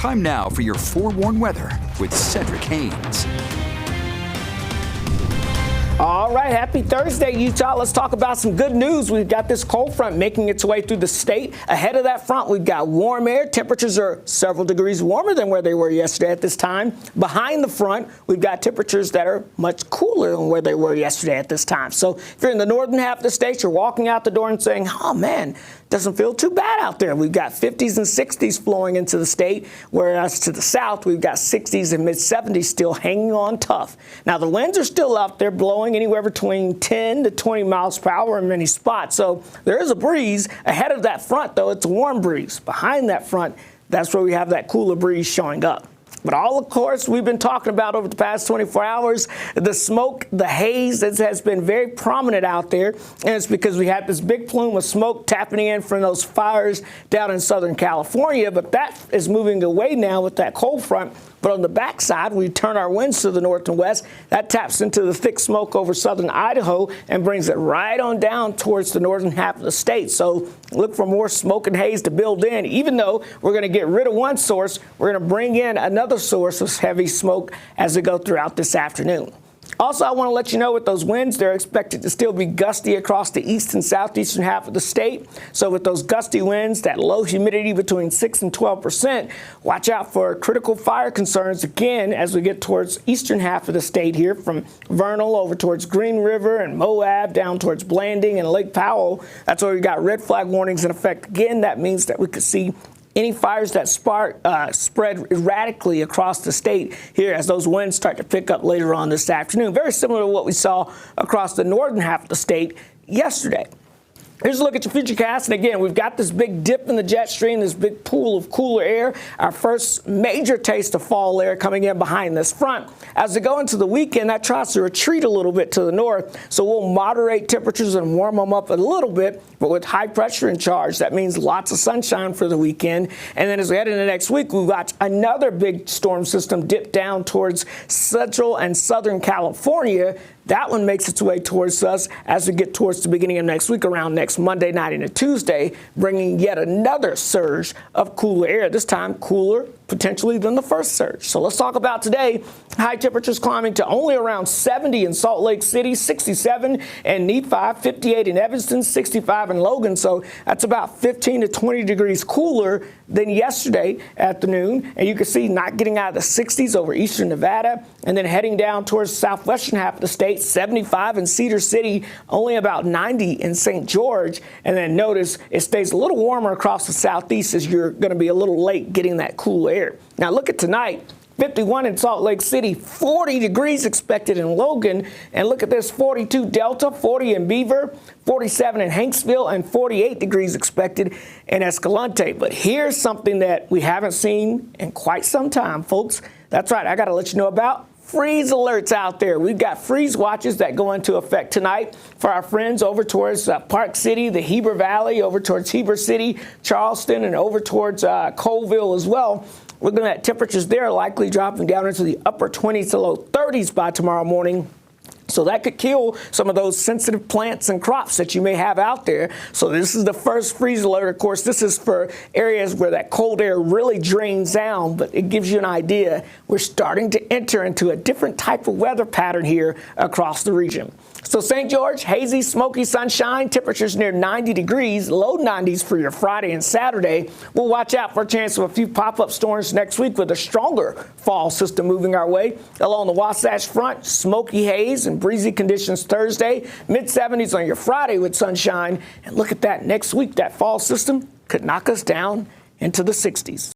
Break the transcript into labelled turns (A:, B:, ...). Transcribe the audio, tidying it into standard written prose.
A: Time now for your forewarned weather with Cedric Haynes.
B: All right, happy Thursday, Utah. Let's talk about some good news. We've got this cold front making its way through the state. Ahead of that front, we've got warm air. Temperatures are several degrees warmer than where they were yesterday at this time. Behind the front, we've got temperatures that are much cooler than where they were yesterday at this time. So if you're in the northern half of the state, you're walking out the door and saying, oh, man, doesn't feel too bad out there. We've got 50s and 60s flowing into the state, whereas to the south, we've got 60s and mid-70s still hanging on tough. Now, the winds are still out there blowing anywhere between 10 to 20 miles per hour in many spots. So there is a breeze. Ahead of that front, though, it's a warm breeze. Behind that front, that's where we have that cooler breeze showing up. But all, of course, we've been talking about over the past 24 hours, the smoke, the haze that has been very prominent out there. And it's because we had this big plume of smoke tapping in from those fires down in Southern California. But that is moving away now with that cold front. But on the backside, we turn our winds to the north and west. That taps into the thick smoke over southern Idaho and brings it right on down towards the northern half of the state. So look for more smoke and haze to build in. Even though we're going to get rid of one source, we're going to bring in another source of heavy smoke as we go throughout this afternoon. Also, I want to let you know with those winds, they're expected to still be gusty across the east and southeastern half of the state. So with those gusty winds, that low humidity between 6 and 12%, watch out for critical fire concerns again as we get towards eastern half of the state here from Vernal over towards Green River and Moab down towards Blanding and Lake Powell. That's where we got red flag warnings in effect. Again, that means that we could see any fires that spread erratically across the state here as those winds start to pick up later on this afternoon. Very similar to what we saw across the northern half of the state yesterday. Here's a look at your futurecast, and again, we've got this big dip in the jet stream, this big pool of cooler air, our first major taste of fall air coming in behind this front. As we go into the weekend, that tries to retreat a little bit to the north, so we'll moderate temperatures and warm them up a little bit, but with high pressure in charge, that means lots of sunshine for the weekend. And then as we head into next week, we've got another big storm system dip down towards central and southern California. That one makes its way towards us as we get towards the beginning of next week, around next Monday night into Tuesday, bringing yet another surge of cooler air, this time cooler potentially than the first surge. So let's talk about today. High temperatures climbing to only around 70 in Salt Lake City, 67 in Nephi, 58 in Evanston, 65 in Logan. So that's about 15 to 20 degrees cooler than yesterday afternoon. And you can see not getting out of the 60s over eastern Nevada and then heading down towards southwestern half of the state, 75 in Cedar City, only about 90 in St. George. And then notice it stays a little warmer across the southeast as you're going to be a little late getting that cool air. Now look at tonight. 51 in Salt Lake City, 40 degrees expected in Logan. And look at this, 42 Delta, 40 in Beaver, 47 in Hanksville, and 48 degrees expected in Escalante. But here's something that we haven't seen in quite some time, folks. That's right, I got to let you know about freeze alerts out there. We've got freeze watches that go into effect tonight for our friends over towards Park City, the Heber Valley, over towards Heber City, Charleston, and over towards Colville as well. We're looking at temperatures there likely dropping down into the upper 20s to low 30s by tomorrow morning. So that could kill some of those sensitive plants and crops that you may have out there. So this is the first freeze alert. Of course, this is for areas where that cold air really drains down, but it gives you an idea. We're starting to enter into a different type of weather pattern here across the region. So St. George, hazy, smoky sunshine, temperatures near 90 degrees, low 90s for your Friday and Saturday. We'll watch out for a chance of a few pop-up storms next week with a stronger fall system moving our way. Along the Wasatch Front, smoky haze and breezy conditions Thursday, mid-70s on your Friday with sunshine. And look at that, next week, that fall system could knock us down into the 60s.